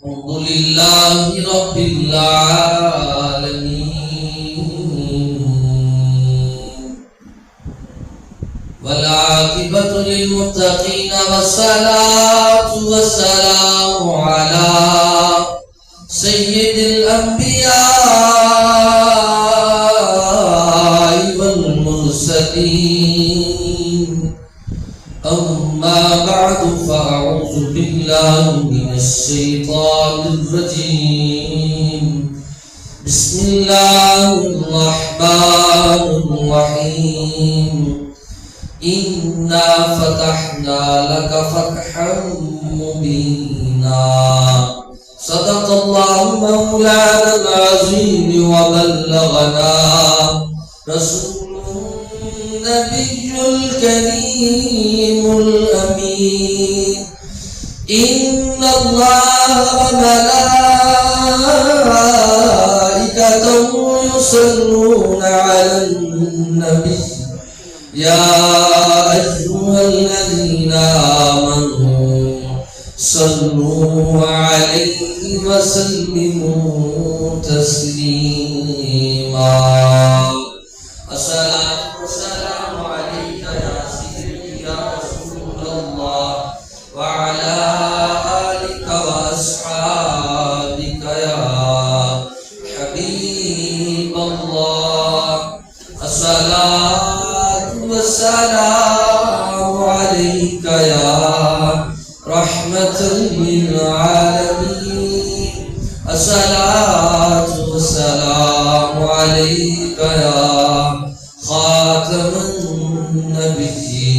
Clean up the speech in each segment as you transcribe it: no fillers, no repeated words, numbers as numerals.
الحمد لله رب العالمين والعاقبة للمتقين والصلاة والسلام على سيد الأنبياء والمرسلين أما بعد فأعوذ بالله من الشيطان الرجيم بسم الله الرحمن الرحيم إنا فتحنا لك فتحا مبينا صدق الله مولانا العظيم وبلغنا رسوله النبي الكريم الأمين إن الله وملائكته يصلون على النبي يا أيها الذين آمنوا صلوا عليه وسلموا تسليما الصلاة والسلام عليك يا سيدي يا رسول الله وعلى آلك وأصحابك يا حبيب الله الصلاة والسلام عليك يا رحمة للعالمين الصلاة والسلام عليك يا خاتم النبيين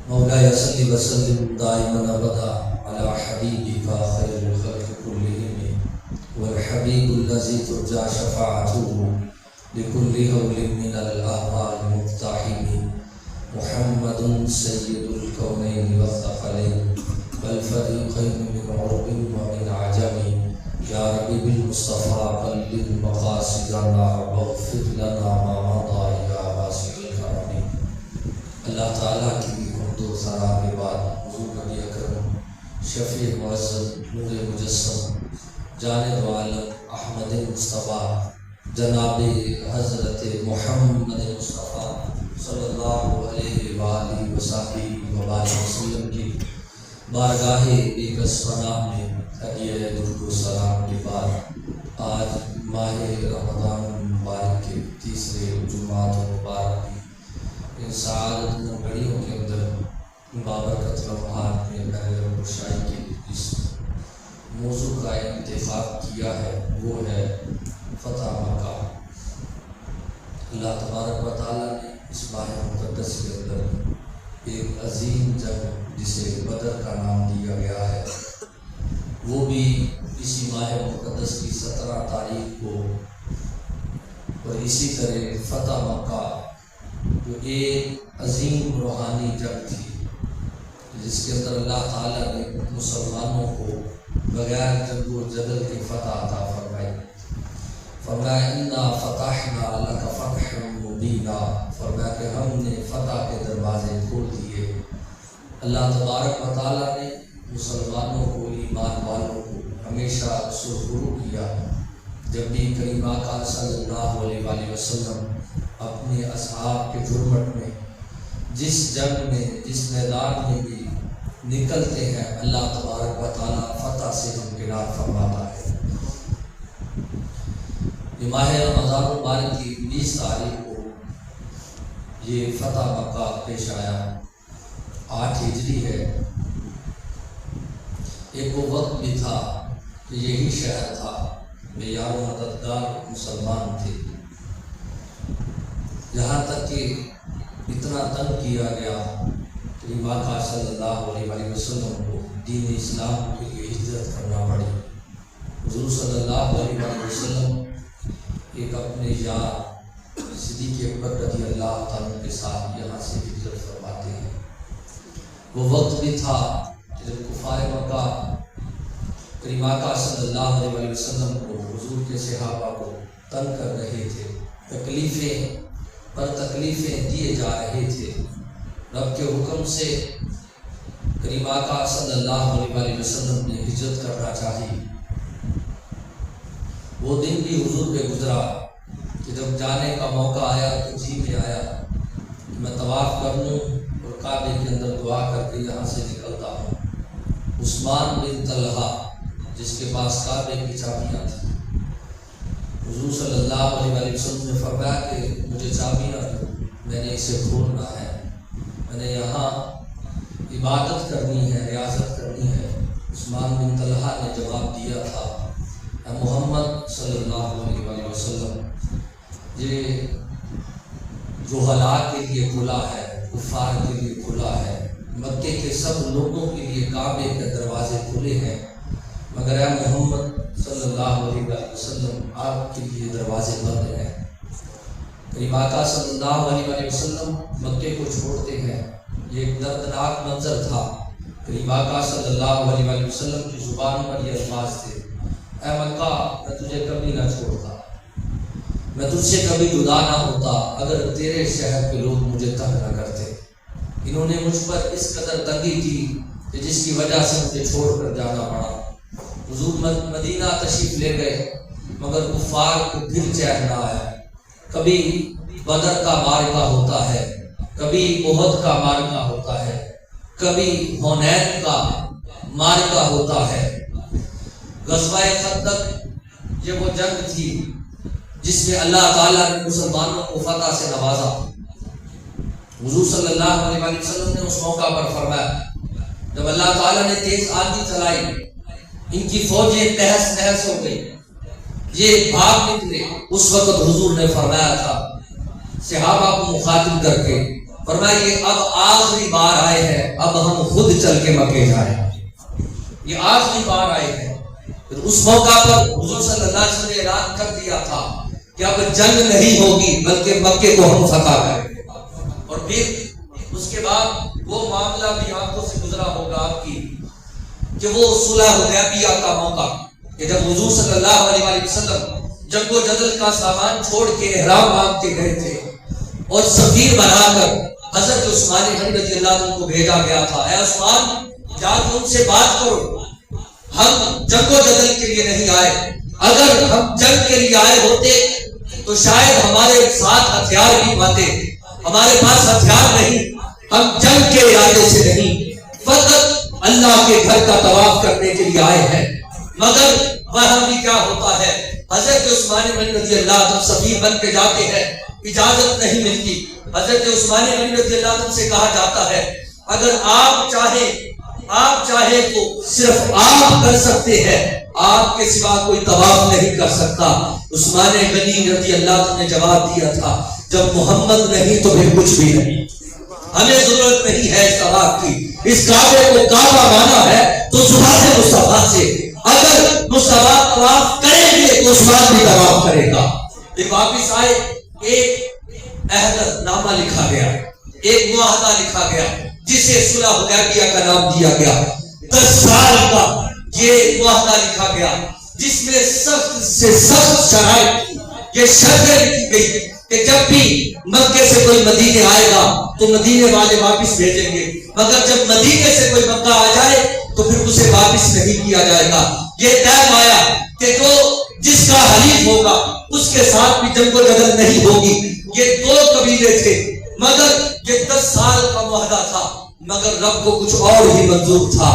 مولاي صل وسلم دائما ابدا على حبيبك خير الخلق كلهم والحبيب الذي ترجى شفاعته لكل هول من الآمال مقتحم محمد سيد الكونين والثقلين والفريقين من عرب ومن عجم يا رب بالمصطفى بلغ مقاصدنا واغفر لنا ما مضى يا واسع الكرم اللہ تعالیٰ کی حمد و ثنا کے بعد حضور نبی اکرم شفیع معزز نور مجسم جانب عالم احمد مصطفیٰ جناب حضرت محمد مصطفیٰ صلی اللہ علیہ وآلہ وسلم کی بارگاہ ایکس پناہ میں ہدیہ درود و سلام کے بعد آج ماہ رمضان مبارک کے تیسرے جمعات مبارک کی ان سعادت گھڑیوں کے اندر بابرکت لمحات میں میں نے رب شاہی کے اس موضوع کا انتخاب کیا ہے، وہ ہے فتح مکہ۔ اللہ تبارک و تعالیٰ نے اس ماہ مقدس کے اندر ایک عظیم جنگ جسے بدر کا نام دیا گیا ہے، وہ بھی اسی ماہ مقدس کی 17 تاریخ کو، اور اسی طرح فتح مکہ جو ایک عظیم روحانی جنگ تھی جس کے اندر اللہ تعالیٰ نے مسلمانوں کو بغیر جنگ و جدل کی فتح عطا فرمائی۔ فرمایا انا فتحنا لک فتحا مبینا، فرمایا کہ ہم نے فتح کے دروازے کھول دیے۔ اللہ تبارک و تعالیٰ نے مسلمانوں کو، ایمان والوں کو ہمیشہ سرخرو کیا۔ جب بھی کریم آقا صلی اللہ علیہ وآلہ وسلم اپنے اصحاب کے جرمٹ میں جس جنگ میں، جس میدان میں بھی نکلتے ہیں، اللہ تبارک و تعالیٰ فتح سے ہمکنار فرماتا ہے۔ یہ ماہ رمضان مبارک کی 20 تاریخ کو یہ فتح مکہ پیش آیا، 8 ہجری ہے۔ ایک وہ وقت بھی تھا کہ یہی شہر تھا، بے یار و مددگار مسلمان تھے، یہاں تک کہ اتنا تنگ کیا گیا کہ آقا صلی اللہ علیہ وآلہ وسلم کو دین اسلام کے لیے ہجرت کرنا پڑی۔ حضور صلی اللہ علیہ وآلہ وسلم ایک اپنے یار صدیق اکبر رضی اللہ تعالیٰ کے ساتھ یہاں سے ہجرت فرماتے ہیں۔ وہ وقت بھی تھا جب کفار مکہ کریم آقا صلی اللہ علیہ وسلم کو، حضور کے صحابہ کو تنگ کر رہے تھے، تکلیفیں پر تکلیفیں دیے جا رہے تھے۔ رب کے حکم سے کریم آقا صلی اللہ علیہ وسلم نے ہجرت کرنا چاہی، وہ دن بھی حضور پہ گزرا کہ جب جانے کا موقع آیا تو جی میں آیا کہ میں طواف کر لوں اور کعبے کے اندر دعا کر کے یہاں سے نکلتا ہوں۔ عثمان بن طلحہ جس کے پاس کعبے کی چابیاں تھیں، حضور صلی اللہ علیہ وسلم نے فرمایا کہ مجھے چابیاں دو، میں نے اسے کھولنا ہے، میں نے یہاں عبادت کرنی ہے، ریاضت کرنی ہے۔ عثمان بن طلحہ نے جواب دیا تھا، اے محمد صلی اللہ علیہ وسلم، یہ جہلاء کے لیے کھلا ہے، کفار کے لیے کھلا ہے، مکے کے سب لوگوں کے لیے کعبے کے دروازے کھلے ہیں، مگر اے محمد صلی اللہ علیہ وسلم آپ کے لیے دروازے بند ہیں۔ کریم آقا صلی اللہ علیہ وسلم مکے کو چھوڑتے ہیں، یہ ایک دردناک منظر تھا۔ کریم آقا صلی اللہ علیہ وسلم کی زبان پر یہ الفاظ تھے، اے مکہ میں تجھے کبھی نہ چھوڑتا، میں تجھ سے کبھی جدا نہ ہوتا اگر تیرے شہر کے لوگ مجھے تنگ نہ کرتے۔ انہوں نے مجھ پر اس قدر تنگی کی کہ جس کی وجہ سے مجھے چھوڑ کر جانا پڑا۔ حضور مدینہ تشریف لے گئے مگر کفار کو پھر چین نہ آیا۔ کبھی بدر کا معرکہ ہوتا ہے، کبھی احد کا معرکہ ہوتا ہے، کبھی حنین کا معرکہ ہوتا ہے۔ غزوہ خندق یہ وہ جنگ تھی جس میں اللہ تعالیٰ نے مسلمانوں کو فتح سے نوازا۔ حضور صلی اللہ علیہ وسلم نے اس موقع پر فرمایا، جب اللہ تعالیٰ نے تیز آندھی چلائی، ان کی فوجیں تہس نہس ہو گئی، یہ بھاگ نکلے، اس وقت حضور نے فرمایا تھا صحابہ کو مخاطب کر کے، فرمایا یہ اب آخری بار آئے ہیں، اب ہم خود چل کے مکے جائیں، یہ آخری بار آئے ہیں۔ پھر اس موقع پر حضور صلی اللہ علیہ وسلم نے اعلان کر دیا تھا کہ اب جنگ نہیں ہوگی بلکہ مکے کو ہم فتح کریں گے۔ اور پھر اس کے بعد وہ معاملہ بھی آنکھوں سے گزرا ہوگا آپ کی کہ وہ صلح حدیبیہ کا موقع، کہ جب حضور صلی اللہ علیہ وسلم جنگ و جدل کا سامان چھوڑ کے احرام باندھ کے گئے تھے اور سفیر بنا کر حضرت عثمان غنی رضی اللہ عنہ کو بھیجا گیا تھا، اے عثمان جا کے ان سے بات کرو، ہم جنگ و جدل کے لیے نہیں آئے، اگر ہم جنگ کے لیے آئے ہوتے تو شاید ہمارے ساتھ ہتھیار بھی پاتے، ہمارے پاس ہتھیار نہیں، ہم جنگ کے ارادے سے نہیں، فقط اللہ کے گھر کا طواف کرنے کے لیے آئے ہیں۔ مگر وہاں بھی کیا ہوتا ہے، حضرت عثمان غنی رضی اللہ عنہ سفیر بن کے جاتے ہیں، اجازت نہیں ملتی۔ حضرت عثمان غنی رضی اللہ عنہ سے کہا جاتا ہے اگر آپ چاہیں تو صرف آپ کر سکتے ہیں، آپ کے سوا کوئی طواف نہیں کر سکتا۔ عثمان غنی رضی اللہ عنہ نے جواب دیا تھا جب محمد نہیں تو پھر کچھ بھی نہیں، ہمیں ضرورت نہیں ہے اس طواف کی، اس کعبے کو کعبہ مانا ہے تو ذات مصطفیٰ سے، اگر مصطفیٰ طواف کریں گے تو عثمان بھی طواف کرے گا۔ پھر واپس آئے، ایک عہد نامہ لکھا گیا، ایک معاہدہ لکھا گیا جسے صلح حدیبیہ کا نام دیا گیا۔ 10 سال کا یہ معاہدہ لکھا گیا جس میں سخت سے سخت شرائط، یہ شرطیں لکھی گئی کہ جب بھی مکے سے کوئی مدینے آئے گا تو مدینے والے واپس بھیجیں گے، مگر جب مدینے سے کوئی مکہ آ جائے تو پھر اسے واپس نہیں کیا جائے گا۔ یہ طے پایا کہ جس کا حلیف ہوگا اس کے ساتھ بھی جنگ و جدل نہیں ہوگی۔ یہ 2 قبیلے تھے مگر یہ 10 سال کا معاہدہ تھا، مگر رب کو کچھ اور ہی منظور تھا۔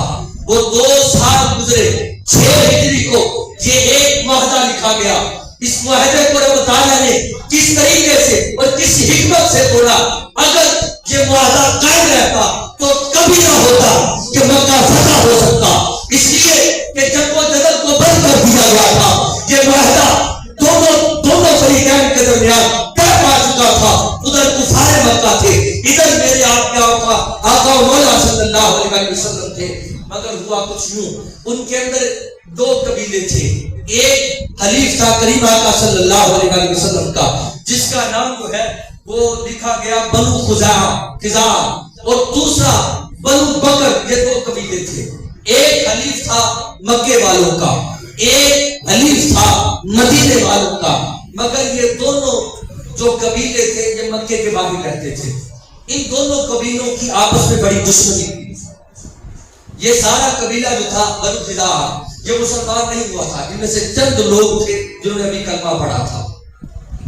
وہ 2 سال گزرے، 6 ہجری کو یہ ایک معاہدہ لکھا گیا۔ اس معاہدے کو رب تعالیٰ نے کس طریقے سے اور کس حکمت سے توڑا، اگر یہ معاہدہ قائم رہتا تو کبھی نہ ہوتا کہ مکہ فتح ہو سکتا، اس لیے کہ جنگ و جدل کو بند کر دیا گیا تھا۔ یہ معاہدہ دونوں فریقین کے درمیان طے پا چکا تھا، ادھر کفار مکہ تھے، ادھر میرے آپ کے آقا و مولا صلی اللہ علیہ وسلم تھے۔ مگر ہوا کچھ یوں، ان کے اندر 2 قبیلے تھے، ایک حلیف تھا کریم آقا صلی اللہ علیہ وسلم کا جس کا نام جو ہے وہ لکھا گیا بنو خزاعہ، اور دوسرا بنو بکر، یہ 2 قبیلے تھے۔ ایک حلیف تھا مکے والوں کا، ایک حلیف تھا مدینے والوں کا، مگر یہ دونوں جو قبیلے تھے یہ مکے کے باہر رہتے تھے۔ ان دونوں قبیلوں کی آپس میں بڑی دشمنی تھی۔ یہ سارا قبیلہ جو تھا بنو خزاعہ یہ مسلمان نہیں ہوا تھا. ان میں سے چند لوگ تھے جنہوں نے ابھی کلمہ پڑھا تھا.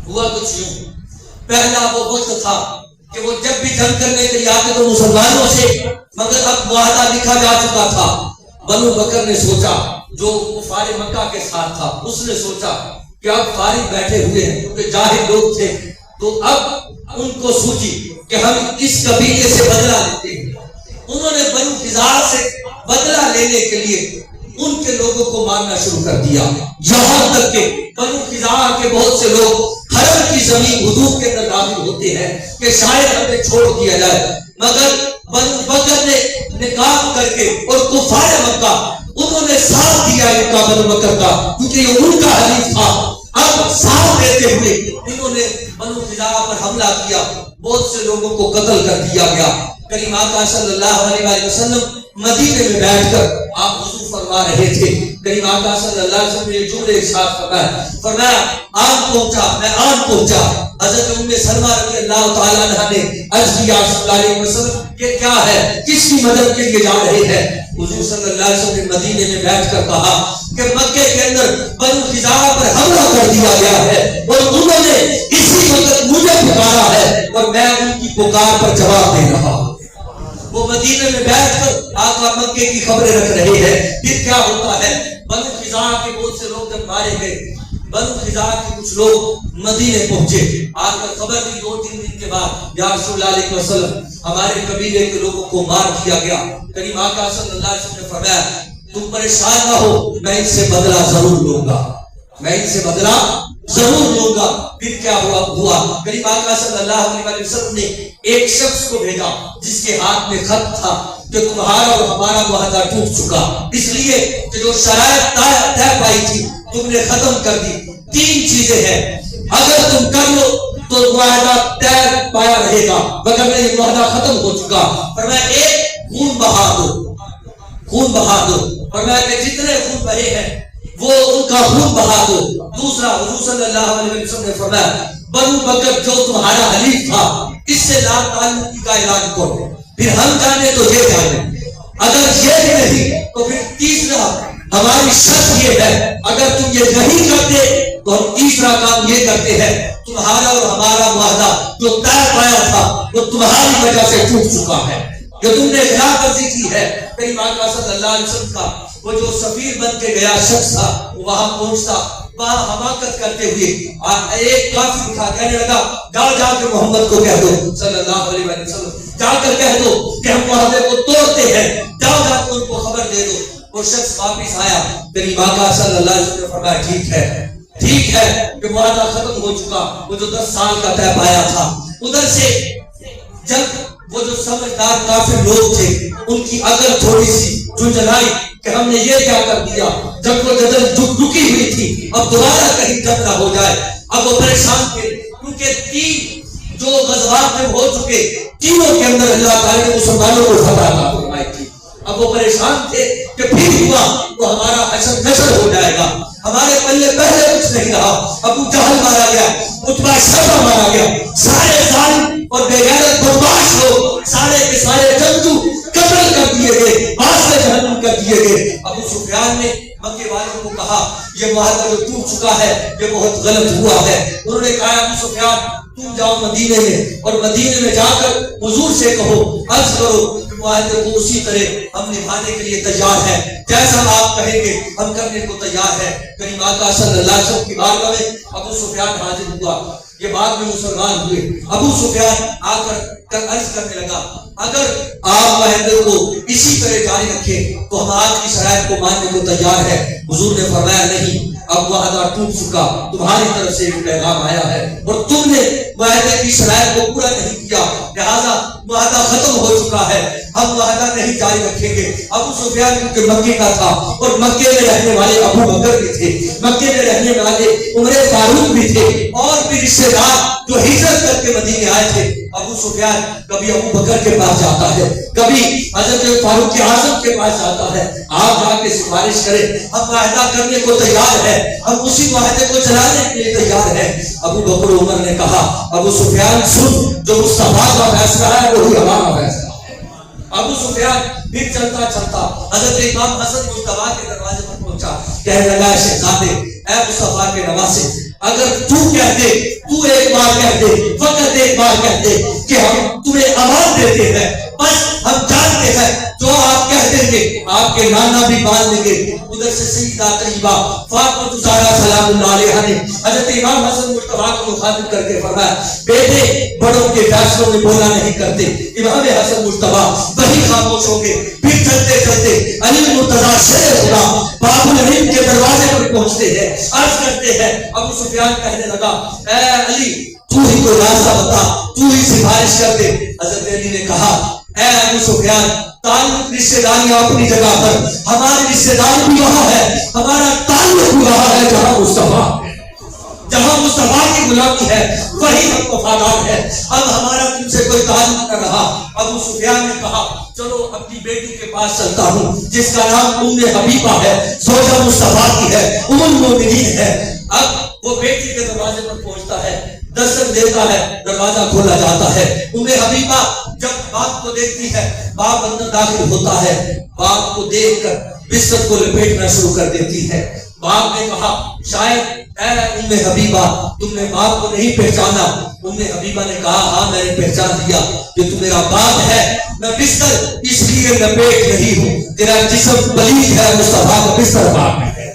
ہوا کچھ یوں، پہلا وہ وقت تھا کہ وہ جب بھی جنگ کرنے کے لیے آتے تو مسلمانوں سے، مگر اب معاہدہ لکھا جا چکا تھا. بنو بکر نے سوچا، جو کفار مکہ کے ساتھ تھا، اس نے سوچا کہ اب فارغ بیٹھے ہوئے ہیں کیونکہ جاہل لوگ تھے، تو اب ان کو سوچی کہ ہم اس قبیلے سے بدلہ لیتے ہیں. انہوں نے بنو خزاعہ سے بدلہ لینے کے لیے ان کے لوگوں کو مارنا شروع کر دیا، یہاں تک کہ بنو خزاعہ کے بہت سے لوگ حرم کی زمین حدود کے اندر داخل ہوتے ہیں کہ شاید ہمیں چھوڑ دیا جائے. مگر بنو بکر نے نکاح کر کے اور کفار مکہ انہوں نے ساتھ دیا ان کا، بنو بکر کا، کیونکہ یہ ان کا حلیف تھا. اب ساتھ دیتے ہوئے انہوں نے بنو خزاعہ پر حملہ کیا، بہت سے لوگوں کو قتل کر دیا گیا. کریم آقا صلی اللہ علیہ وسلم مدینے میں بیٹھ کر آپ وضو فرما رہے تھے. کریم آقا صلی اللہ علیہ وسلم نے جملے ارشاد فرمایا آن پہنچا، میں آن پہنچا. حضرت ام سلمہ رضی اللہ تعالی عنہا نے عرض کیا صلی اللہ علیہ وسلم یہ کیا ہے، کس کی مدد کے لیے جا رہے ہیں؟ حضور صلی اللہ علیہ وسلم نے مدینے میں بیٹھ کر کہا کہ مکے کے اندر بنو خزاعہ پر حملہ کر دیا گیا ہے اور انہوں نے اسی وقت مجھے پکارا ہے اور میں ان کی پکار پر جواب دے رہا ہوں. وہ مدینے میں بیٹھ کر آقا مکے کی خبریں رکھ رہے ہیں. پھر کیا ہوتا ہے، بنو خزاعہ کے بہت سے لوگ جب مارے گئے، بنو خزاعہ کے کچھ لوگ مدینے پہنچے، آ کر خبر دی 2-3 دن کے بعد یا رسول اللہ علیہ وسلم ہمارے قبیلے کے لوگوں کو مار دیا گیا. کریم آقا صلی اللہ علیہ وسلم نے فرمایا تم پریشان نہ ہو، میں ان سے بدلہ ضرور لوں گا، میں ان سے بدلہ ضرور لوں گا. پھر کیا ہوا، کریم آقا صلی اللہ علیہ وسلم نے ایک شخص کو بھیجا جس کے ہاتھ میں خط تھا کہ تمہارا اور ہمارا معاہدہ ٹوٹ چکا، اس لیے کہ جو شرائط طے پائی تھی تم نے ختم کر دی. 3 چیزیں ہیں، اگر تم کر لو تو معاہدہ طے پایا رہے گا، مگر یہ معاہدہ ختم ہو چکا. فرمایا ایک خون بہا دو، خون بہا دو. فرمایا کہ جتنے خون بہے ہیں وہ ان کا خون بہا دو. دوسرا حضور صلی اللہ علیہ وسلم نے فرمایا بنو بکر جو تمہارا حلیف تھا اس سے لا تعلقی کا اعلان کرو، پھر ہم جانے تو یہ جانے، اگر یہ نہیں تو پھر تیسرا ہماری شرط یہ ہے اگر تم یہ نہیں کرتے تو ہم تیسرا کام یہ کرتے ہیں، تمہارا اور ہمارا معاہدہ جو طے پایا تھا وہ تمہاری وجہ سے ٹوٹ چکا ہے، جو تم نے خلاف ورزی کی ہے. کریم آقا صلی اللہ علیہ وسلم کا وہ جو سفیر بن کے گیا شخص تھا وہ وہاں پہنچتا، وہاں حماقت کرتے ہوئے ایک کافر اٹھا کہنے لگا جا کے محمد کو کہہ دو صلی اللہ علیہ وسلم، جا کر کہہ دو کہ ہم معاہدے کو توڑتے ہیں، جا کے ان کو خبر دے دو. وہ شخص واپس آیا، کریم آقا صلی اللہ علیہ وسلم نے فرمایا ٹھیک ہے کہ معاہدہ ختم ہو چکا، وہ جو 10 سال کا طے پایا تھا. ادھر سے جب وہ جو سمجھدار کافر لوگ تھے ان کی عقل تھوڑی سی جھنجھلائی کہ ہم نے یہ کیا کر دیا، جب وہ جدل رکی ہوئی تھی اب دوبارہ کہیں جنگ نہ ہو جائے. اب وہ پریشان تھے کیونکہ 3 جو غزوات میں ہو چکے تینوں کے اندر اللہ تعالی نے مسلمانوں کو فتح عطا فرمائی تھی. اب وہ پریشان تھے کہ پھر ہوا تو ہمارا حشر نشر ہو جائے گا، ہمارے پلے پہلے کچھ نہیں رہا. ابو جہل مارا گیا، عتبہ شیبہ مارا گیا، سارے ظالم اور بے غیرت بدمعاش لوگ سارے کے سارے جنگجو قتل کر دیے گئے، واسطے جہنم کر دیے گئے. ابو سفیان نے مکے والوں کو کہا یہ معاہدہ جو ٹوٹ چکا ہے یہ بہت غلط ہوا ہے. انہوں نے کہا ابو سفیان تم جاؤ مدینے میں اور مدینے میں جا کر حضور سے کہو، عرض کرو کہ معاہدے کو اسی طرح ہم نبھانے کے لیے تیار ہیں، جیسا آپ کہیں گے ہم کرنے کو تیار ہیں. کریم آقا صلی اللہ علیہ وسلم کی بارگاہ میں ابو سفیان حاضر ہوا. یہ بعد میں مسلمان ہوئے. ابو سفیان آ کر عرض کرنے لگا اگر آپ معاہدے کو اسی طرح جاری رکھیں تو ہم آپ کی شرائط کو ماننے کو تیار ہے. حضور نے فرمایا نہیں، اب معاہدہ ٹوٹ چکا، تمہاری طرف سے ایک پیغام آیا ہے اور تم نے معاہدے کی شرائط کو پورا نہیں کیا، لہذا معاہدہ ختم ہو چکا ہے، ہم معاہدہ نہیں جاری رکھیں گے. ابو سفیان کیونکہ مکے کا تھا اور مکے میں رہنے والے ابو بکر بھی تھے، مکے میں رہنے والے عمر فاروق بھی تھے اور بھی رشتے دار جو ہجرت کر کے مدینے آئے تھے. ابو سفیان کبھی ابو بکر کے پاس جاتا ہے، کبھی حضرت فاروق اعظم کے پاس جاتا ہے، آپ جا کے سفارش کریں ہم معاہدہ کرنے کو تیار ہے، ہم اسی معاہدے کو چلانے کے لیے تیار ہیں. ابو بکر عمر نے کہا ابو سفیان سن، جو مصطفیٰ کا فیصلہ ہے وہی ہمارا فیصلہ ہے. ابو سفیان پھر چلتا چلتا حضرت امام حسن مجتبیٰ کے دروازے پر پہنچا، کہنے لگا شہزادے، اے مصطفیٰ کے نواسے، اگر تو کہہ دے، تو ایک بار کہہ دے، فقط ایک بار کہہ دے کہ ہم تمہیں امان دیتے ہیں، بس ہم جانتے ہیں جو آپ کہہ دیں گے آپ کے نانا بھی مان لیں گے۔ ادھر سے سیدہ طیبہ فاطمہ الزہرا سلام اللہ علیہا نے حضرت امام حسن مجتبیٰ کو مخاطب کر کے فرمایا، بیٹے بڑوں کے فیصلوں میں بولا نہیں کرتے۔ امام حسن مجتبیٰ وہی خاموش ہو گئے۔ پھر چلتے چلتے علی المرتضیٰ شیر خدا باب العلم کے دروازے پر پہنچتے ہیں، عرض کرتے ہیں۔ ابو سفیان کہنے لگا، اے علی تو ہی کوئی راستہ بتا، تو ہی سفارش کر دے۔ حضرت علی نے کہا، اے ابو سفیان، تعلق رشتہ داریاں اپنی جگہ پر، ہماری رشتہ داری بھی وہاں ہے، ہمارا تعلق بھی وہاں ہے جہاں مصطفیٰ کی غلامی ہے، وہی ہم وفادار ہے، اب ہمارا تم سے کوئی تعلق نہ رہا۔ ابو سفیان نے کہا، چلو اپنی بیٹی کے پاس چلتا ہوں جس کا نام ام حبیبہ ہے، زوجہ مصطفیٰ کی ہے، ام المومنین ہے۔ اب وہ بیٹی کے دروازے پر پہنچتا ہے، دستک دیتا ہے، دروازہ کھولا جاتا ہے۔ ام حبیبہ جب باپ کو دیکھتی ہے، باپ اندر داخل ہوتا ہے، باپ کو دیکھ کر بستر کو لپیٹنا شروع کر دیتی ہے۔ باپ نے کہا، شاید اے ام حبیبہ تم نے باپ کو نہیں پہچانا۔ ام حبیبہ نے کہا، ہاں میں نے پہچان لیا کہ تو میرا باپ ہے، میں بستر اس لیے لپیٹ رہی ہوں، تیرا جسم پلید ہے، مصطفیٰ کا بستر پاک ہے،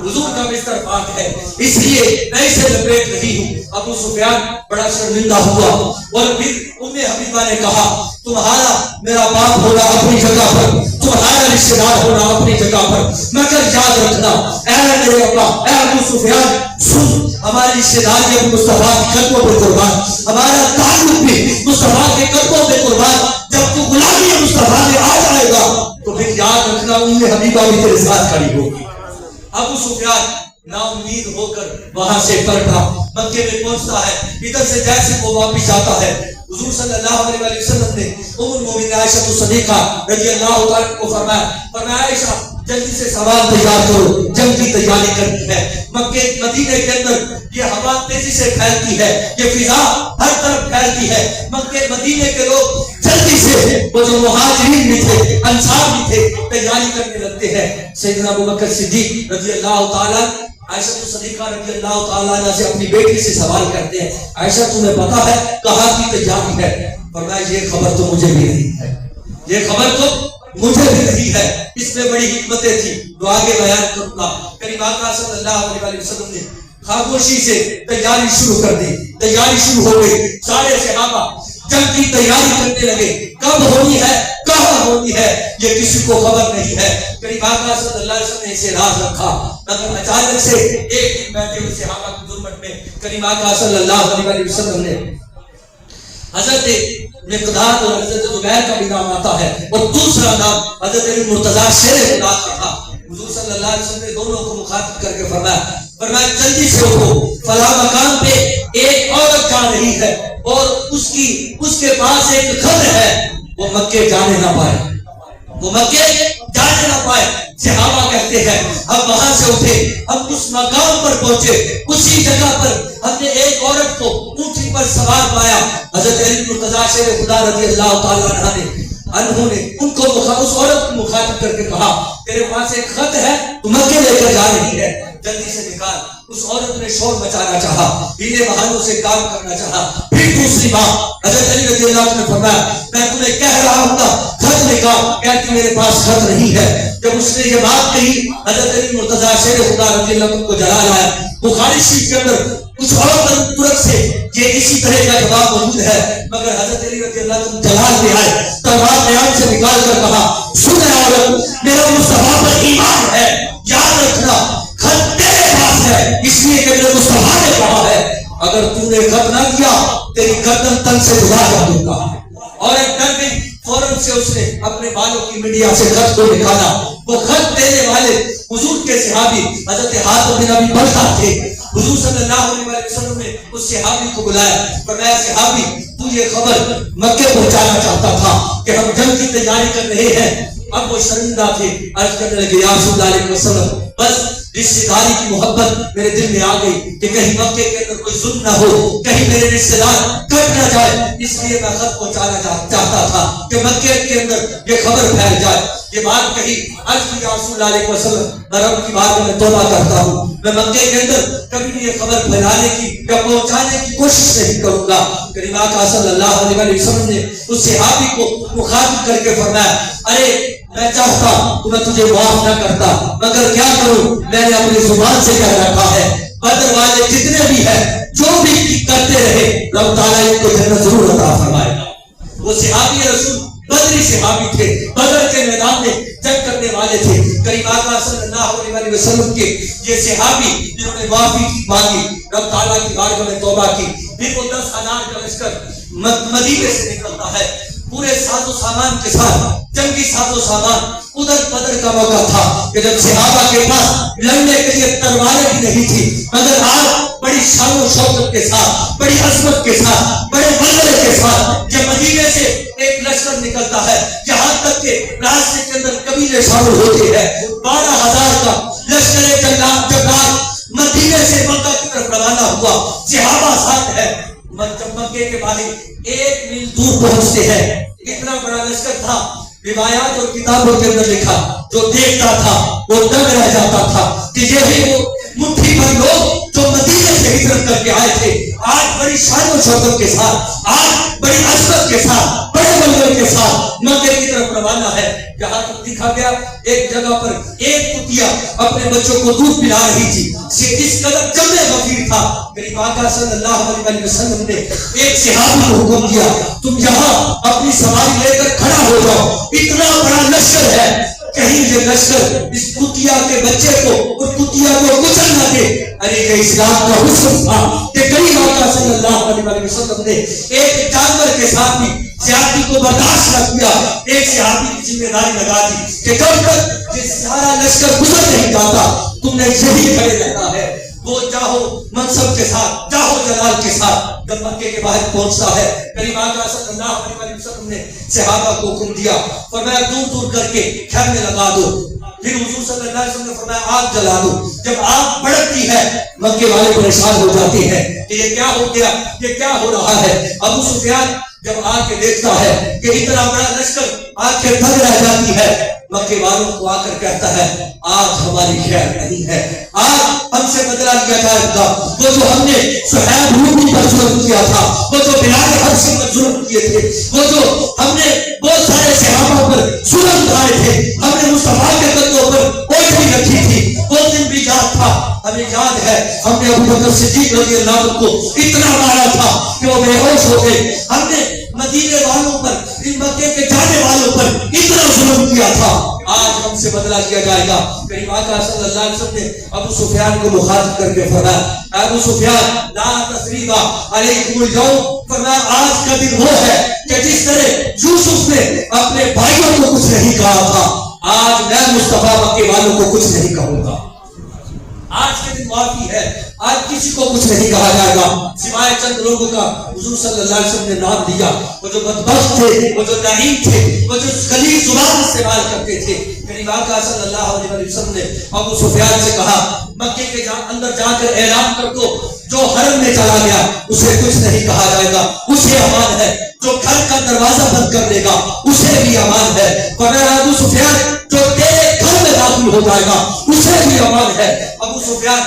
حضور کا بستر پاک ہے، اس لیے میں اسے لپیٹ رہی ہوں۔ ابو سفیان بڑا شرمندہ ہوا اور پھر ام حبیبہ نے کہا، تمہارا میرا باپ ہونا اپنی جگہ پر، تمہارا رشتہ دار ہونا اپنی جگہ پر، مگر یاد رکھنا اے میرے ابا، اے ابو سفیان، سن، ہماری رشتہ داری ابو مصطفیٰ کے قدموں پہ قربان، ہمارا تعلق بھی مصطفیٰ کے قدموں پہ قربان۔ جب تو غلامی مصطفیٰ میں آ جائے گا تو پھر یاد رکھنا ام حبیبہ بھی تیرے ساتھ کھڑی ہوگی۔ ابو سفیان نا امید ہو کر وہاں سے پلٹا، مکے میں پہنچتا ہے، ادھر سے جیسے وہ واپس آتا ہے، حضور صلی اللہ علیہ وسلم نے ام المومنین عائشہ صدیقہ رضی اللہ عنہا کو فرمایا عائشہ جلدی سے سوال تیار کرو، جنگ کی تیاری کرنی ہے۔ مکے مدینے کے اندر یہ ہوا تیزی سے پھیلتی ہے، یہ فضا ہر طرف پھیلتی ہے۔ مکے مدینے کے لوگ جلدی سے وہ جو مہاجرین بھی تھے، انصار بھی تھے، تیاری کرنے لگتے ہیں۔ سیدنا ابو بکر صدیق رضی اللہ تعالیٰ عائشہ صدیقہ رضی اللہ تعالیٰ عنہ سے اپنی بیٹی سے سوال کرتے ہیں، عائشہ تمہیں پتا ہے کہاں کی تیاری ہے؟ فرمایا یہ خبر تو مجھے بھی نہیں ہے، یہ خبر تو مجھے بھی نہیں ہے۔ اس میں بڑی حکمتیں تھی جو آگے بیان کروں گا۔ کریم آقا صلی اللہ علیہ وسلم نے خاموشی سے تیاری شروع کر دی، تیاری شروع ہو گئی، سارے صحابہ جنگ کی تیاری کرنے لگے، کب ہونی ہے، کہاں ہونی ہے، یہ کسی کو خبر نہیں ہے۔ کریم آقا صلی اللہ علیہ وسلم نے اسے راز رکھا، مگر اچانک سے ایک دن بیٹھے ہوئے صحابہ کی ظلمت میں کریم آقا صلی اللہ علیہ وسلم نے حضرت مقداد اور حضرت زبیر کا بھی نام آتا ہے، اور دوسرا نام حضرت علی مرتضیٰ شیر خدا کا تھا۔ حضور صلی اللہ علیہ وسلم نے دونوں کو مخاطب کر کے فرمایا جلدی سے اٹھو، فلاں مقام پہ ایک عورت جا رہی ہے اور اس کے پاس ایک خط ہے، وہ مکے جانے نہ پائے، وہ مکے جانے نہ پائے۔ صحابہ کہتے ہیں ہم وہاں سے اٹھے، ہم اس مقام پر پہنچے، اسی جگہ پر ہم نے ایک عورت کو اونٹنی پر سوار پایا۔ حضرت علی مرتضیٰ شیر خدا رضی اللہ تعالیٰ عنہ نے ان کو اس عورت کو مخاطب کر کے کہا، تیرے پاس ایک خط ہے، تو مکے لے کر جا رہی ہے، جلدی سے نکال۔ اس عورت نے شور مچانا چاہا، ہیلے بہانوں سے کام کرنا چاہا۔ پھر دوسری بات حضرت علی رضی اللہ عنہ نے فرمایا میں تمہیں کہہ رہا ہوں نا خط نکال، کہتی میرے پاس خط نہیں ہے۔ جب اس نے یہ بات کہی حضرت علی مرتضیٰ شیر خدا رضی اللہ عنہ کو جلال آیا۔ بخاری شریف کے اندر کچھ اور طرق سے یہ اسی طرح کا جواب موجود ہے، مگر حضرت علی رضی اللہ عنہ جلال لے آئے، تلوار بیان سے نکال کر کہا، سن عورت میرا مصطفیٰ پر ایمان ہے، یاد رکھنا خط تیرے پاس ہے، اس لیے کہ میرے مصطفیٰ نے کہا ہے اگر تو نے خط نہ کیا تیری گردن تن سے جدا کر دوں گا۔ اور ایک ڈر گئی، فوراً سے اس نے اپنے بالوں کی میڈیا سے خط کو نکالا۔ وہ خط دینے والے حضور کے صحابی حضرت حاتم بن ابی بلتہ تھے۔ حضور صلی اللہ علیہ وسلم نے اس صحابی کو بلایا، فرمایا صحابی تو یہ خبر مکے پہنچانا چاہتا تھا کہ ہم جنگ کی تیاری کر رہے ہیں۔ اب وہ شرمندہ تھے، عرض کرنے لگے یا رسول اللہ علیہ وسلم بس رشتے داری کی محبت میرے دل میں آ گئی کہ کہیں مکے کے اندر کوئی ظلم نہ ہو، کہیں میرے رشتے دار کٹ نہ جائے، اس لیے میں خط پہنچانا چاہتا تھا کہ مکے کے اندر یہ خبر پھیل جائے۔ یہ بات کہی، عرض کی یا رسول اللہ علیہ وسلم، میں رب کی بات میں توبہ کرتا ہوں، میں مکے کے اندر کبھی بھی یہ خبر پھیلانے کی یا پہنچانے کی کوشش نہیں کروں گا۔ کریم آقا صلی اللہ علیہ وسلم نے اس صحابی کو مخاطب کر کے فرمایا، ارے میں چاہتا تو میں تجھے معاف نہ کرتا، مگر کیا کروں، میں نے اپنی زبان سے کہہ رکھا ہے، بدر والے جتنے بھی ہیں جو بھی کرتے رہے رب تعالیٰ ان کو جنت ضرور عطا فرمائے گا۔ وہ صحابی رسول بدری صحابی تھے، بدر کے میدان میں جنگ کرنے والے تھے۔ کریم آقا صلی اللہ علیہ وسلم کے یہ صحابی جنہوں نے معافی مانگی، رب تعالیٰ کی بارگاہ میں توبہ کی، پھر وہ 10,000 کا لشکر مدینے سے نکلتا ہے پورے ساز و سامان کے ساتھ، جنگی ساز و سامان۔ ادھر بدر کا موقع تھا کہ جب صحابہ کے پاس لڑنے کے لیے تلواریں بھی نہیں تھی، مگر آج بڑی شان و شوکت کے ساتھ، بڑی عظمت کے ساتھ، بڑے منظرے کے ساتھ یہ مدینے سے ایک لشکر نکلتا ہے، یہاں تک کہ راستے کے اندر قبیلے شامل ہوتے ہیں۔ 12,000 کا لشکر جبار مدینے سے مکہ کی طرف روانہ ہوا، صحابہ ساتھ ہے۔ جب مکے کے باہر 1 میل دور پہنچتے ہیں، اتنا بڑا لشکر تھا، روایات اور کتابوں کے اندر لکھا، جو دیکھتا تھا وہ دنگ رہ جاتا تھا کہ یہی وہ مٹھی بھر لوگ جو مدینے سے ہجرت کر کے آئے تھے، آج بڑی شان و شوکت کے ساتھ، آج بڑی عظمت کے ساتھ، بڑے منظر کے ساتھ مکے کی طرف روانہ ہے۔ جہاں تک دکھا گیا، ایک جگہ پر ایک کتیا اپنے بچوں کو دودھ پلا رہی تھی، اس قدر جمع غفیر تھا۔ کریم آقا صلی اللہ علیہ وسلم نے ایک صحابی کو حکم دیا، تم یہاں اپنی سواری لے کر کھڑا ہو جاؤ، اتنا بڑا لشکر ہے، کہیں یہ لشکر اس کتیا کے بچے کو اور کتیا کو کچل نہ دے۔ ارے یہ اسلام کا حسن تھا کہ کریم آقا صلی اللہ علیہ وسلم نے ایک جانور کے ساتھ بھی زیادتی کو برداشت نہ کیا، ایک صحابی کی ذمہ داری لگا دی کہ جب تک یہ سارا لشکر گزر نہیں جاتا تم نے یہی کھڑے رہنا ہے۔ وہ چاہو منصب کے ساتھ، چاہو جلال کے ساتھ، جب مکے کے باہر پہنچتا ہے، کریم آقا صلی اللہ علیہ وسلم نے صحابہ کو حکم دیا، فرمایا دور دور کر کے خیمے لگا دو۔ پھر حضور صلی اللہ علیہ وسلم نے فرمایا آگ جلا دو۔ جب آگ بھڑکتی ہے، مکے والے پریشان ہو جاتے ہیں کہ یہ کیا ہو گیا، یہ کیا ہو رہا ہے۔ ابو سفیان جب آ کے دیکھتا ہے کہ اتنا بڑا لشکر آگ کے تھک رہ جاتی ہے، مکے والوں کو آ کر کہتا ہے آج ہماری خیر نہیں ہے، آج ہم سے بدلہ لیا جائے گا۔ وہ جو ہم نے صہیب رومی پر ظلم کیا تھا، وہ جو بلال حبشی پر ظلم کیے تھے، وہ جو ہم نے بہت سارے صحابہ پر ظلم ڈھائے تھے، ہم نے مصطفیٰ کے قدموں پر اوٹھی رکھی تھی، وہ دن بھی یاد تھا۔ ہمیں یاد ہے ہم نے ابو بکر صدیق رضی اللہ عنہ کو اتنا مارا تھا کہ وہ بے ہوش ہو گئے۔ ہم نے مدینے والوں پر، ان مکے کے جانے والوں پر اتنا ظلم کیا تھا، آج ہم سے بدلہ لیا جائے گا۔ کریم آقا صلی اللہ علیہ وسلم نے ابو سفیان کو مخاطب کر کے فرمایا ابو سفیان لا تثریب علیکم اليوم، فرمایا آج کا دن وہ ہے کہ جس طرح یوسف نے اپنے بھائیوں کو کچھ نہیں کہا تھا، آج میں مصطفیٰ مکے والوں کو کچھ نہیں کہوں گا۔ آج کے دن معافی ہے، آج کسی کو کچھ نہیں کہا جائے گا سوائے چند لوگوں کا۔ حضور صلی اللہ علیہ وسلم نے نام دیا، وہ جو بدبخت تھے، وہ جو لعین تھے، وہ جو غلیظ زبان استعمال کرتے تھے۔ کریم آقا صلی اللہ علیہ وسلم نے ابو سفیان سے کہا مکے کے اندر جا کر اعلان کر دو جو حرم میں چلا گیا اسے کچھ نہیں کہا جائے گا، اسے امان ہے۔ جو گھر کا دروازہ بند کر دے گا اسے بھی امان ہے۔ فرمایا ابو سفیان جو تیرے گھر میں داخل ہو جائے گا اسے بھی امان ہے۔ ابو سفیان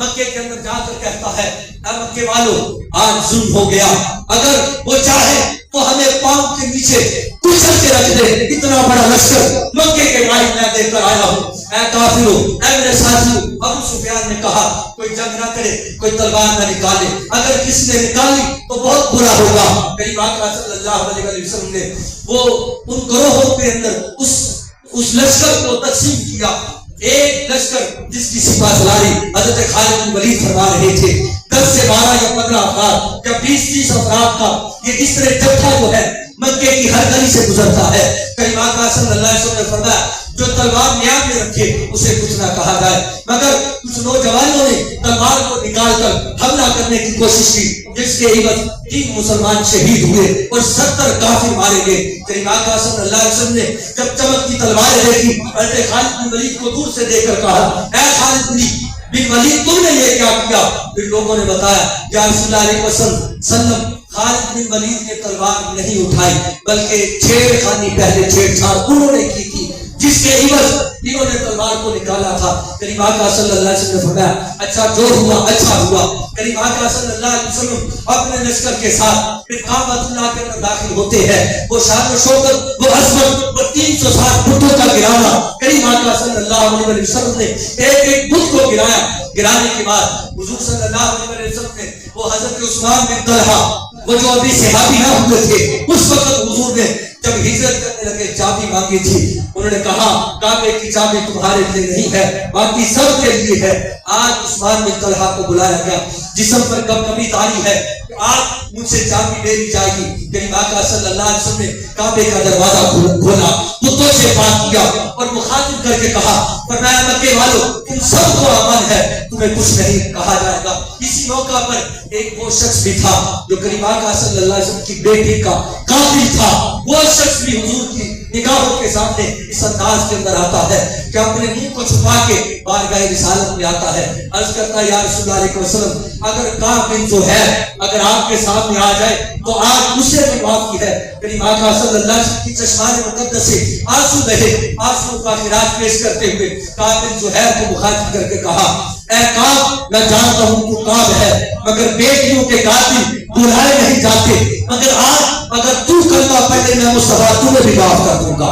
مکے کے اندر جا کر کہتا ہے اے مکے والوں، آج ظلم ہو گیا، اگر وہ چاہے تو ہمیں پاؤں کے نیچے کچل کے رکھ دے، اتنا بڑا لشکر مکے کے باہر میں دے کر آیا ہوں۔ اے کافرو، اے میرے ساتھیو، ابو سفیان نے کہا کوئی جنگ نہ کرے، کوئی تلوار نہ نکالے، اگر کسی نے نکالی تو بہت برا ہوگا۔ کریم آقا صلی اللہ علیہ وسلم نے وہ ان گروہوں کے اندر اس لشکر کو تقسیم کیا۔ ایک لشکر جس کی سپہ سالاری حضرت خالد بن ولید فرما رہے تھے، 10 سے 12 یا 15 افراد یا 20-30 افراد کا یہ اس طرح جتھا جو ہے مکے کی ہر گلی سے گزرتا ہے۔ کریم آقا صلی اللہ علیہ وسلم نے فرمایا جو تلوار نیام میں رکھے اسے کچھ نہ کہا جائے، مگر کچھ نوجوانوں نے تلوار کو نکال کر حملہ کرنے کی کوشش کی، جس کے عوض 3 مسلمان شہید ہوئے اور 70 کافر مارے گئے۔ کریم آقا صلی اللہ علیہ وسلم نے جب چمکتی تلواریں دیکھی، حضرت خالد بن ولید کو دور سے دیکھ کر کہا، اے خالد بن ولید تم نے یہ کیا کیا؟ پھر لوگوں نے بتایا یا رسول اللہ علیہ وسلم خالد بن ولید نے تلوار نہیں اٹھائی بلکہ چھیڑ خانی پہلے چھیڑ چھاڑ انہوں نے کی تھی، جس کے عوض انہوں نے تلوار کو نکالا تھا۔ کریم آقا صلی اللہ علیہ وسلم نے فرمایا اچھا جو ہوا اچھا ہوا۔ کریم آقا صلی اللہ علیہ وسلم اپنے لشکر کے ساتھ پھر کعبۃ اللہ کے اندر داخل ہوتے ہیں۔ وہ شان و شوکت، وہ عظمت، وہ 360 بتوں کا گرانا، کریم آقا صلی اللہ علیہ وسلم نے ایک ایک بت کو گرایا۔ گرانے کے بعد حضور صلی اللہ علیہ وسلم نے وہ حضرت عثمان بن طلحہ، وہ جو ابھی صحابی نہ ہوئے تھے، اس وقت حضور نے جب ہجرت کرنے لگے چابی مانگی تھی، انہوں نے کہا کعبے کی چابی تمہارے لیے نہیں ہے، باقی سب کے لیے ہے۔ آج عثمان بن طلحہ کو بلایا گیا، جسم پر کبھی تاری ہے، آج مجھ سے چابی لے لی جائے گی۔ کریم آقا صلی اللہ علیہ وسلم نے کعبے کا دروازہ کھولا، بتوں سے بات کیا اور مخاطب کر کے کہا، فرمایا مکے والو تم سب کو امان ہے، تمہیں کچھ نہیں کہا جائے گا۔ اسی موقع پر ایک وہ شخص بھی تھا جو کریم آقا صلی اللہ علیہ وسلم کی بیٹی کا قاتل تھا، وہ شخص بھی حضور کی نگاہوں کے سامنے اس انداز کے اندر آتا ہے کہ اپنے منہ کو چھپا کے بارگاہ رسالت میں آتا ہے، عرض کرتا ہے یا رسول اللہ علیہ وسلم اگر کعب بن زہیر اگر آپ کے سامنے آ جائے تو آج اسے بھی معاف کی ہے۔ کریم آقا صلی اللہ علیہ وسلم کی چشمان مقدس سے آنسو بہے، آنسو کا خراج پیش کرتے ہوئے کعب بن زہیر کو مخاطب کر کے کہا، اے کعب میں جانتا ہوں تو کعب ہے مگر بیٹیوں کے قاتل بلائے نہیں جاتے، مگر آج اگر تو کلمہ پڑھے میں مصطفیٰ تمہیں بھی معاف کر دوں گا۔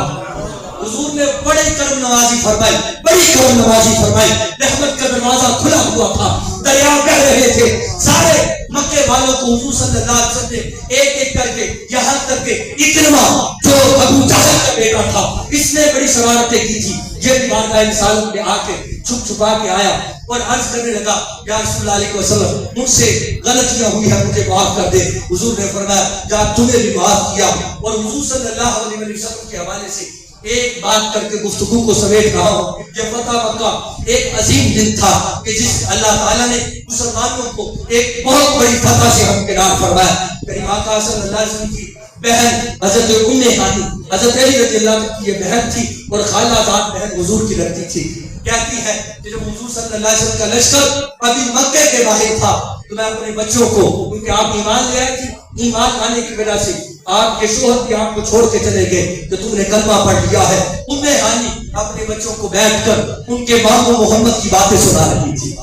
حضور نے بڑی کرم نوازی فرمائی، بڑی کرم نوازی فرمائی، رحمت کا دروازہ کھلا ہوا تھا، دریا بہہ رہے تھے، سارے مکے والوں کو حضور صلی اللہ علیہ وسلم نے ایک ایک کر کے یہاں تک کہ اکرمہ جو ابو جہل کا بیٹا تھا، اس نے بڑی شرارتیں کی تھی، یہ بھی بارگاہ رسالت میں آ کے چھپ چھپا کے آیا اور عرض کرنے لگا یا رسول اللہ علیہ وسلم مجھ سے غلطیاں ہوئی ہیں، مجھے معاف کر دے۔ حضور نے فرمایا جا تمہیں بھی معاف کیا، اور حضور صلی اللہ علیہ وسلم کے حوالے سے ایک بات کر کے گفتگو کو سمیٹ رہا ہوں۔ یہ فتح مکہ ایک عظیم دن تھا کہ جس اللہ تعالیٰ نے مسلمانوں کو ایک بہت بڑی فتح سے ہمکنار فرمایا۔ کریم آقا صلی اللہ علیہ وسلم کی بہن حضرت ام ہانی، حضرت علی رضی اللہ عنہ کی یہ بہن تھی اور خالہ زاد بہن حضور کی لگتی تھی، کہتی ہے کہ جب حضور صلی اللہ علیہ وسلم کا لشکر ابھی مکے کے باہر تھا تو میں اپنے بچوں کو، کیونکہ آپ ایمان لے آئے تھے، ایمان آنے کی وجہ سے آپ کے شوہر بھی آپ کو چھوڑ کے چلے گئے کہ تم نے کلمہ پڑھ لیا ہے، ام ہانی اپنے بچوں کو بیٹھ کر ان کے ماموں محمد کی باتیں سنا رہی تھی۔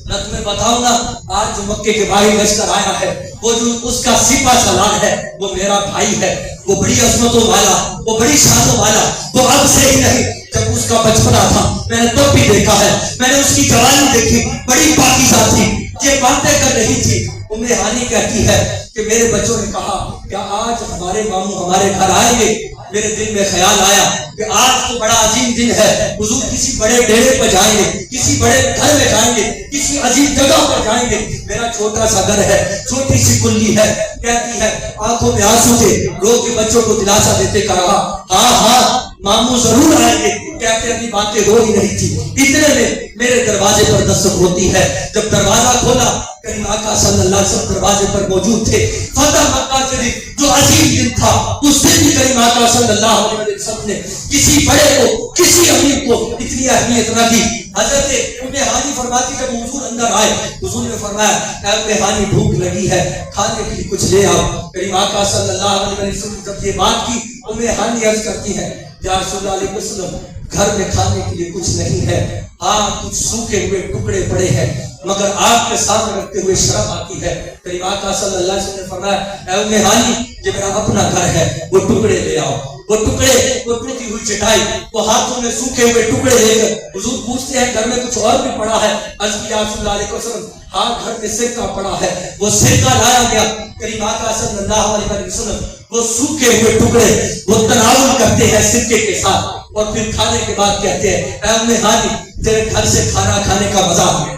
میں تمہیں بتاؤں گا آج جو مکے کے باہر لشکر آیا ہے، وہ جو اس کا سپہ سالار ہے وہ میرا بھائی ہے، وہ بڑی عظمتوں والا، وہ بڑی شانوں والا، وہ اب سے ہی نہیں جب اس کا بچپنا تھا میں نے تب بھی دیکھا ہے، میں نے اس کی جوانی دیکھی، بڑی پاکیزہ تھی، یہ باتیں کر رہی تھی۔ ام ہانی کہتی ہے کہ میرے بچوں نے کہا کیا آج ہمارے ماموں ہمارے گھر آئیں گے؟ میرے دل میں خیال آیا کہ آج تو بڑا عظیم دن ہے، حضور کسی بڑے ڈیرے پر جائیں گے، کسی بڑے گھر میں جائیں گے، کسی عظیم جگہ پر جائیں گے، میرا چھوٹا سا گھر ہے، چھوٹی سی کلی ہے۔ کہتی ہے آنکھوں میں آنسو تھے، رو کے بچوں کو دلاسا دیتے کہا ہاں ہاں ماموں ضرور آئیں گے۔ کہتے ابھی باتیں ہو ہی رہی تھی، اتنے میں میرے دروازے پر دستک ہوتی ہے۔ جب دروازہ کھولا کریم آقا صلی اللہ علیہ وسلم دروازے پر موجود تھے۔ فتح مکہ کے دن جو عظیم دن تھا، اس دن بھی کریم آقا صلی اللہ علیہ وسلم نے کسی بڑے کو، کسی امیر کو اتنی اہمیت نہ دی۔ حضرت ام ہانی فرماتی جب حضور اندر آئے، حضور نے فرمایا اے ام ہانی بھوک لگی ہے، کھانے کے لیے کچھ لے آؤ۔ کریم آقا صلی اللہ علیہ وسلم نے جب یہ بات کی، ام ہانی عرض کرتی ہے یا رسول اللہ علیہ وسلم گھر میں کھانے کے لیے کچھ نہیں ہے، ہاں کچھ سوکھے ہوئے ٹکڑے پڑے ہیں، مگر آپ کے سامنے رکھتے ہوئے شرم آتی ہے۔ کریم آقا صلی اللہ علیہ وسلم نے فرمایا اے ام ہانی یہ میرا اپنا گھر ہے، وہ ٹکڑے لے آؤ۔ وہ ٹکڑے، وہ ٹوٹی ہوئی چٹائی، وہ ہاتھوں میں سوکھے ہوئے ٹکڑے لے کر حضور پوچھتے ہیں گھر میں کچھ اور بھی پڑا ہے؟ عرض کیا رسول اللہ علیہ وسلم ہاں گھر میں سرکہ پڑا ہے۔ وہ سرکہ لایا گیا، کریم آقا صلی اللہ علیہ وسلم وہ سوکھے ہوئے ٹکڑے وہ تناول کرتے ہیں سرکے کے ساتھ، اور پھر کھانے کے بعد کہتے ہیں اے ام ہانی تیرے گھر سے کھانا کھانے کا مزہ ہے۔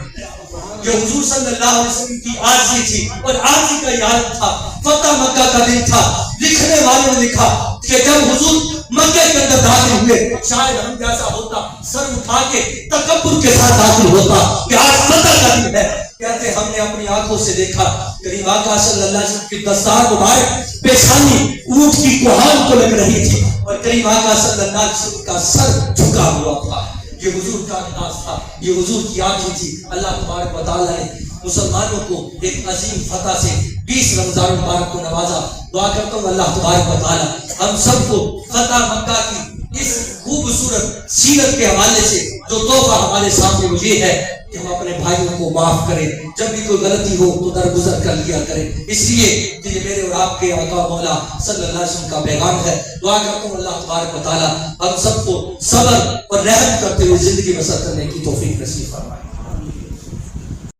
جو حضور صلی اللہ علیہ وسلم کی عاجزی تھی اور عاجزی کا یہ حالت تھا۔ فتح مکہ کا دن تھا، لکھنے والوں نے لکھا کہ جب حضور مکہ کے اندر داخل ہوئے ہوئے شاید ہم جیسا ہوتا سر اٹھا کے تکبر کے ساتھ داخل ہوتا کہ آج فتح کا دن ہے. کہتے ہم نے اپنی آنکھوں سے دیکھا کریم آقا صلی اللہ علیہ وسلم کی دستار مبارک پیشانی اونٹ کی کوہان کو لگ رہی تھی اور کریم آقا صلی اللہ علیہ وسلم کا سر جھکا ہوا تھا. یہ حضور کا انداز تھا, یہ حضور کی آنکھیں تھی. اللہ تبارک و تعالیٰ نے مسلمانوں کو ایک عظیم فتح سے 20 رمضان مبارک کو نوازا. دعا کرتا ہوں اللہ تبارک و تعالیٰ ہم سب کو فتح مکہ کی اس خوبصورت سیرت کے حوالے سے جو تحفہ ہمارے سامنے وہ یہ ہے کہ ہم اپنے بھائیوں کو معاف کریں. جب بھی کوئی غلطی ہو تو درگزر کر لیا کریں, اس لیے کہ یہ میرے اور آپ کے آقا مولا صلی اللہ علیہ وسلم کا پیغام ہے. دعا کرتا ہوں اللہ تبارک و تعالیٰ ہم سب کو صبر اور رحم کرتے ہوئے زندگی بسر کرنے کی توفیق نصیب فرمائے.